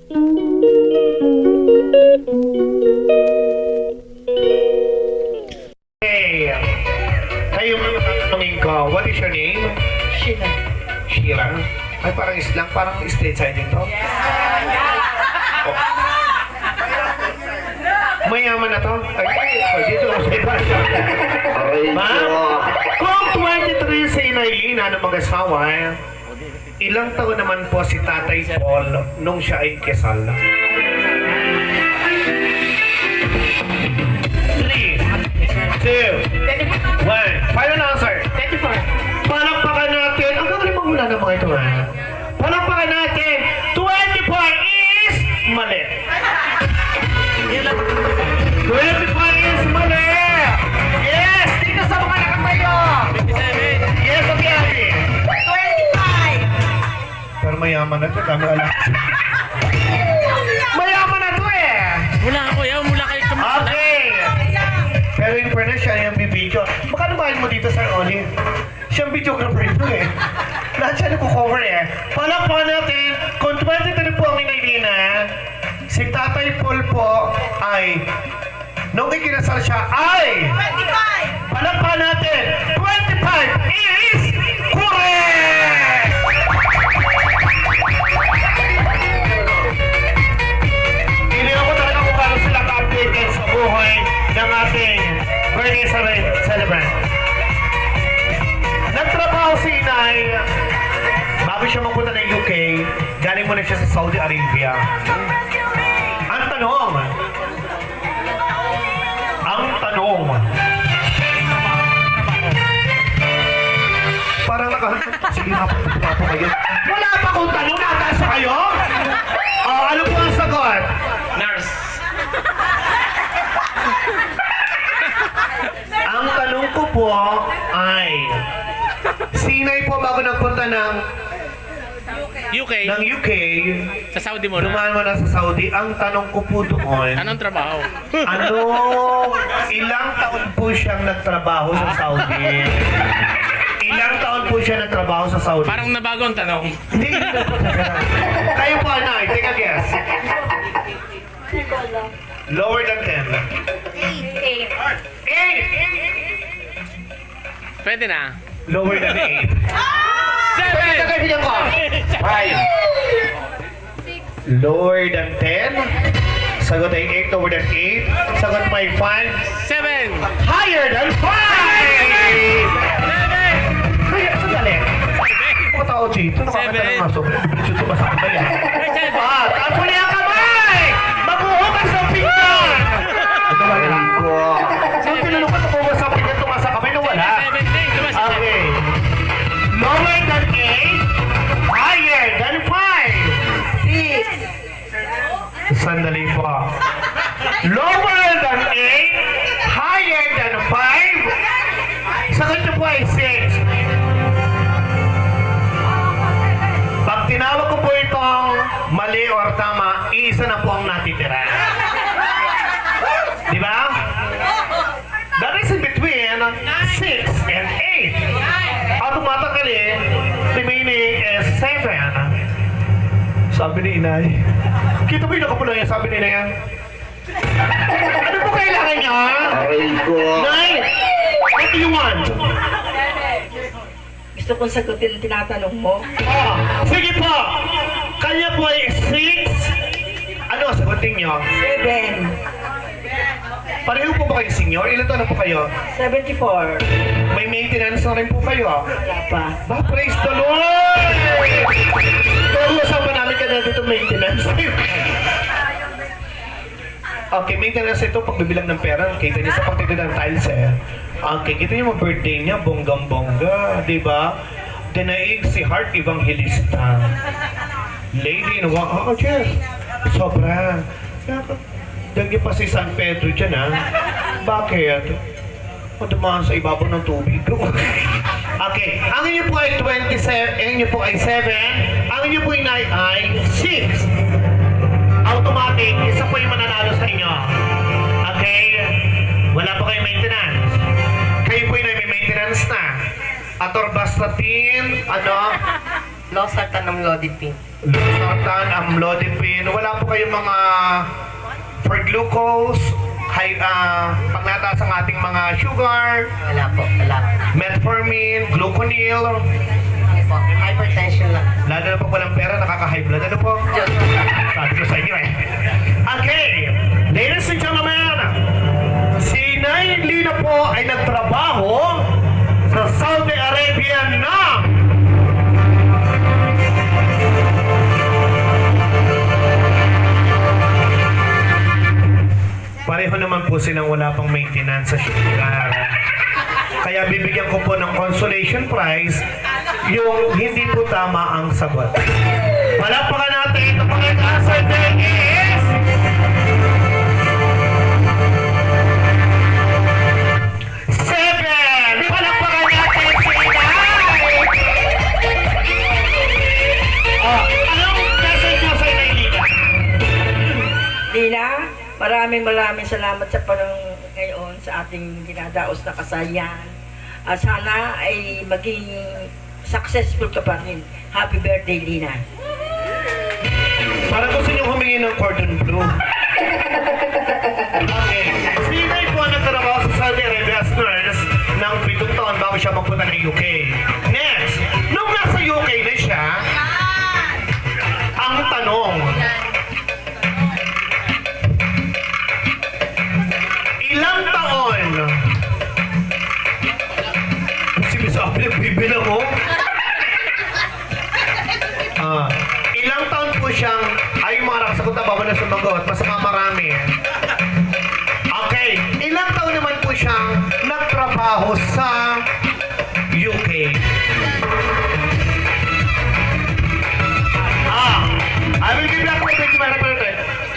Hey, kayo tanongin ko, what is your name? Sheila. Sheila? Ay, parang islang, parang stateside dito. Oh. Mayaman na to? Ay, dito lang sa iba. Ma'am, kung 23 si Inailin, ano mag-asawa, ilang taon naman po si Tatay Paul nung siya ay kesal? 3, 2, 1. Final answer. 24. Palakpakan natin. Ang gagawin mahula ng mga ito, ha? Palakpakan natin. 24 is mali. 24 is mali. Yes! Dito sa mga nakatayo. Yes, okay, Abby. 25. Pero mayaman na ito. Dami alam. Mayaman na ito eh. Mula ako yan, mula kayo kamusta. Okay. Pero in fairness, siya yung bibidyo. Magkano bahan mo dito, Sir Oli? Siyang videographer ito eh. Lahat siya nagko-cover eh. Palakpakan natin, kung 23 po ang inailina, si Tatay Paul po ay, nung ikinasal siya ay, 25. palakpakan natin, 25 is correct! Hindi ako talaga kung paano sila ka-updated sa buhay ng ating birthday celebrant. Nagtrabaho si Inay bago siya magpunta ng UK, galing muna siya sa Saudi Arabia. Ang tanong, parang sige nga po kayo. Wala pa kong tanong, nataas sa kayo? Ano po ang sagot? Nurse. Ang tanong ko po ay, si Inay po bago nagpunta ng UK. UK, Sa Saudi mo na. dumaan mo na sa Saudi. Ang tanong ko po doon, Anong trabaho? ilang taon po siyang nagtrabaho sa Saudi? Ilang taon po siya nagtrabaho sa Saudi? Parang nabago ang tanong. Hindi, hindi po sa ganun. Kayo po, Anay, take a guess. Lower than 10. 8! Pwede na. Lower than 8. 7! Kaibigan ko. 5. Lower than 10. Sagot ay 8, lower than 8. Sagot may 5. 7! Higher than 5! 7! Kaya, sandali. Mga tao dito, nakakita ng aso. Bilis ito ba sa kamay? Taas mo niya ang kamay! Maghuhugas ng pinggan! Ito ba yan? Saan tinanong ka maghuhugas ng pinggan itong asa kamay na wala? 7 din. Diba si Okay. Lower than 8, higher than 5. Sandali po. Lower than 8, higher than 5. Sagot niyo po ay 6. Pag tinawag ko po itong mali or tama, isa na po ang natitira. Di ba? That is in between 6 and 8. Automatically, remaining is 7. Sabi ni Inay. Kita mo yung nakapula yan, sabi ni Inay. Ano po kailangan niya? Nay, what do you want? Gusto kong sagutin ang tinatanong mo. Sige po. Kanya po ay 6. Ano, sagutin niyo? 7. Pareho po ba kayo senior? Ilan taon na po kayo? 74. May maintenance na rin po kayo. Wala pa. Ba, praise the Lord! Pero usapan namin ka na dito maintenance. Okay, maintenance ito pagbibilang ng pera. Kita niyo sa pagtitid ng tiles eh. Okay, kita niyo mo birthday niya, bonggang-bongga, di ba? Dinaig si Heart Evangelista. Lady, Jess, sobra. Dagi pa si San Pedro dyan, ha? Bakit? Dumaan sa ibabaw ng tubig. Okay, ang inyo po ay 27, ang inyo po ay 7, ang inyo po ay 6. Automatic, isa po yung mananalo sa inyo. Okay? Wala pa kayong maintenance. Kayo po yung may maintenance na. Atorvastatin, Losartan ng Lodipin. Losartan, amlodipine. Wala po kayong mga for glucose, pag nataas ang ating mga sugar, Wala po, wala. metformin, gluconil, Ano po, hypertension lang. lalo na pag walang pera, nakaka-high blood. Ano po? Diyos. Sabi ko sa inyo eh. Okay, ladies and gentlemen, si Nay Lina po ay nagtrabaho sa Saudi Arabia na pareho naman po silang wala pang maintenance sa sugar. Kaya bibigyan ko po ng consolation prize yung hindi po tama ang sagot. Palakpakan natin ito pang answer there is... Seven! Palakpakan natin si Inay! Anong message mo sa Inay Lina? Lina, maraming salamat sa panahon ngayon sa ating dinadaos na kasayan. Sana ay maging successful ka pa rin. Happy birthday, Lina. Parang gusto nyo humingi ng cordon bleu. Okay. Si Inay po ang nagtrabaho sa Saudi Arabia as nurse ng 7 taon bago siya magpunta ng UK. Next, nung nasa UK na siya, ang tanong, ilang taon? Sinasabi na bibilang mo? Ilang taon po siyang, ay mga nakasagot na bawal na sumagot, masama marami. Okay, ilang taon naman po siyang nagtrabaho sa UK? I will give you a quick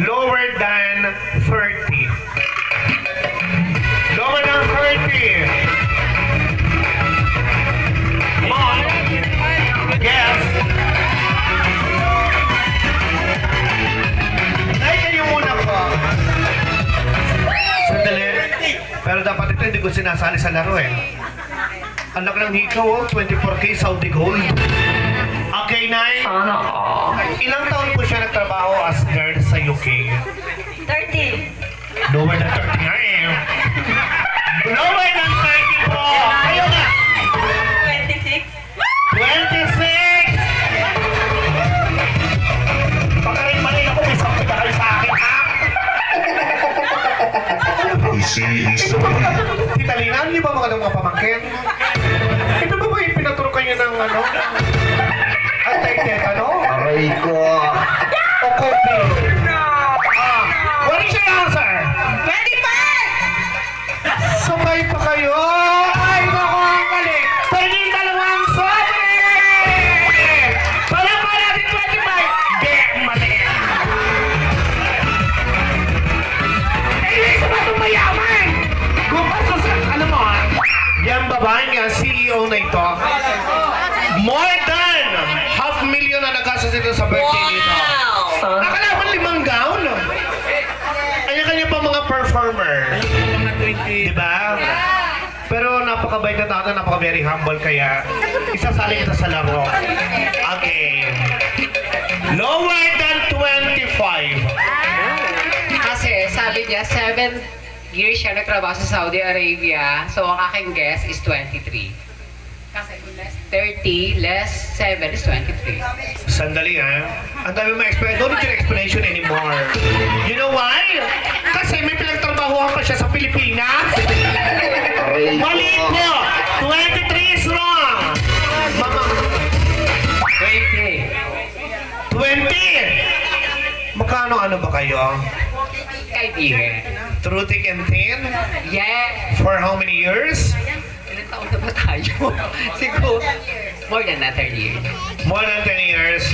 lower than 30. Lower than 30. Come on. Yes. Ay, kayo muna po. Sandali. Pero dapat ito hindi ko sinasali sa laro eh. Anak ng hikaw, oh, 24K Saudi Gold. Okay, Nay. Ilang taon po siya nagtrabaho as nurse sa UK? 30. Lower than 30 nga eh. Lower than 30 po. Ayaw na. 26. 26! Baka rin mali ako, may sakit na kayo sa akin, ha? Tita Lina, hindi ba mga pamangkin? Ito ba yung pinaturo kayo ng ano? Ano? Aray ko. O kopi? What is your answer? 25! Sumay pa kayo! Ay, naku, ang mali! Pwede yung dalawang sobre! Walang pa natin 25! Di, mali! Eh, isa ba itong mayaman? Gumasos ka, alam mo ha? Yan babae nga, CEO na ito. More than $500,000 na nagastos ito sa birthday nito. Akala ko 5 gown. Kanya-kanya pa mga performer. Diba? Pero napakabait na tao, napaka-very humble, kaya isasali kita sa laro. Okay. Lower than 25. Kasi sabi niya, 7 years siya nagtrabaho sa Saudi Arabia. So ang aking guess is 23. Kasi kung less 30, less 7 is 23. Sandali ha. Ang dami mo explain. Don't need your explanation anymore. You know why? Kasi may pinagtrabahuhan pa siya sa Pilipinas. Aray ko. Mali po! 23 is wrong! Mga 20! Magkano ano ba kayo? Kaibigan. Through thick and thin? Yeah. For how many years? Ilan taon na ba tayo? Siguro, more than 30 years. More than 10 years.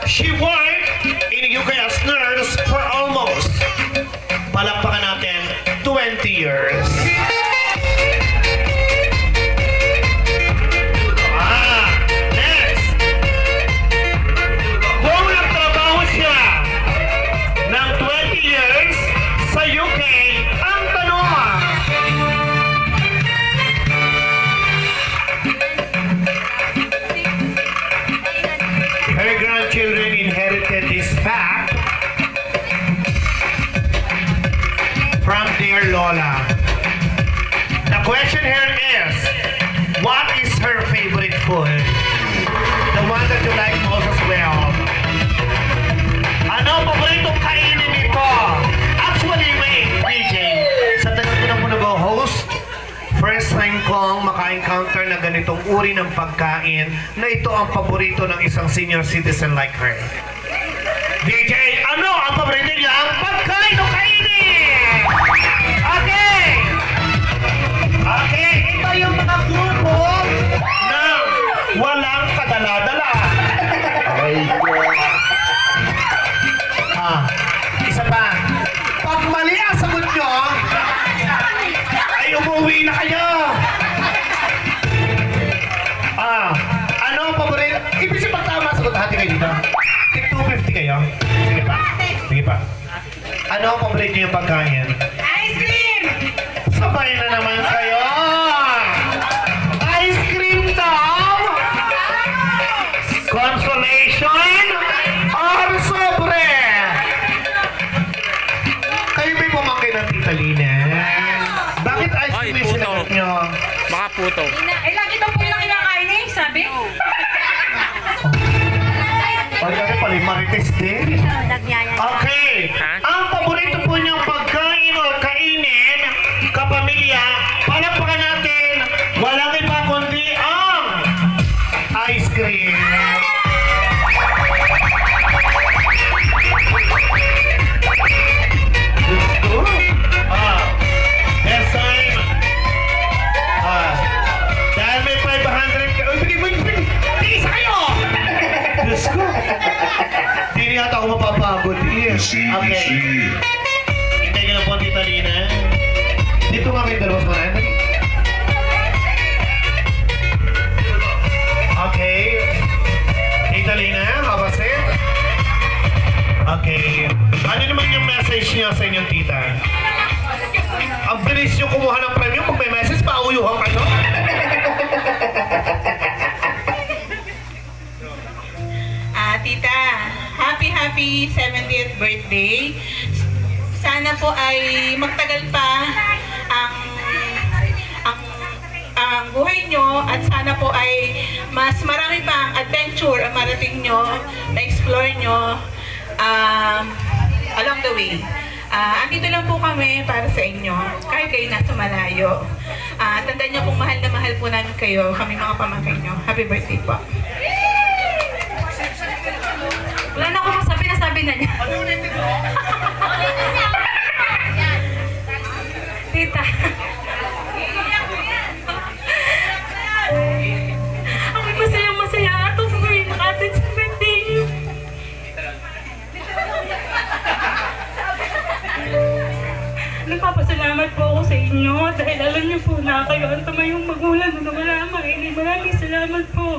She worked in the UK as nurse for almost, palakpakan natin, 20 years. Next! Kung nagtrabaho siya ng 20 years sa UK, ang tanong, Lola. The question here is, what is her favorite food? The one that you like most as well. Ano ang paboritong kainin nito? Actually, wait, DJ. Sa tagal ko na po nag-host, first time kong maka-encounter na ganitong uri ng pagkain na ito ang paborito ng isang senior citizen like her. DJ, ano ang paborito niyang pagkain o kainin? Okay! Okay, ito yung mga grupo na walang kadala-dala. Aray ko. Isa pa. Pag mali ang sagot nyo, ay umuwi na kayo. Ano ang paborito? Ibig sabihin pag tama sagot, hati kayo dito. Tig 250 kayo. Sige pa. Sige pa. Ano ang paborito nyo pagkain? Ice cream! Sabay na naman kayo. Ice cream daw? Consolation? Or sobre? Kayo ba'y pumangkin ng Tita Lina? Bakit ice Ay, cream yung puto. sinagot nyo? Baka puto. Ay, lagi daw po yung kinakain eh, sabi. Ay, ano pala, marites din. Okay. Ha? Ang paborito po niyang pagkain o kainin, kapamilya, palakpakan natin, walang iba kundi ang ice cream. Gusto? Best time. Dahil may 500 ka. Uy, bigay. Isa kayo! Diyos ko. Hindi yata ako mapapagod. Yes. Okay. Hintay ka na po, Tita Lina. Dito nga kayo dalawa sa mga. Okay. Tita Lina, kapasit. Okay. Ano naman yung message niya sa inyong tita? Ang bilis niyo kumuha ng premyo. Pag may message, pauyuhan kayo. Tita, happy 70th birthday. Sana po ay magtagal pa ang buhay nyo at sana po ay mas marami pa ang adventure ang marating nyo, na-explore nyo along the way. Andito lang po kami para sa inyo, kahit kayo nasa malayo. Tandaan nyo kung mahal na mahal po namin kayo, kami mga pamangkin nyo. Happy birthday po. Wala na ako masabi, nasabi na niya. Tita. Ako'y masaya. Ito po yung nakatid sa birthday niyo. Nagpapasalamat po ako sa inyo dahil alam niyo po na kayo ang tamayong magulang na wala makinig. Maraming salamat po.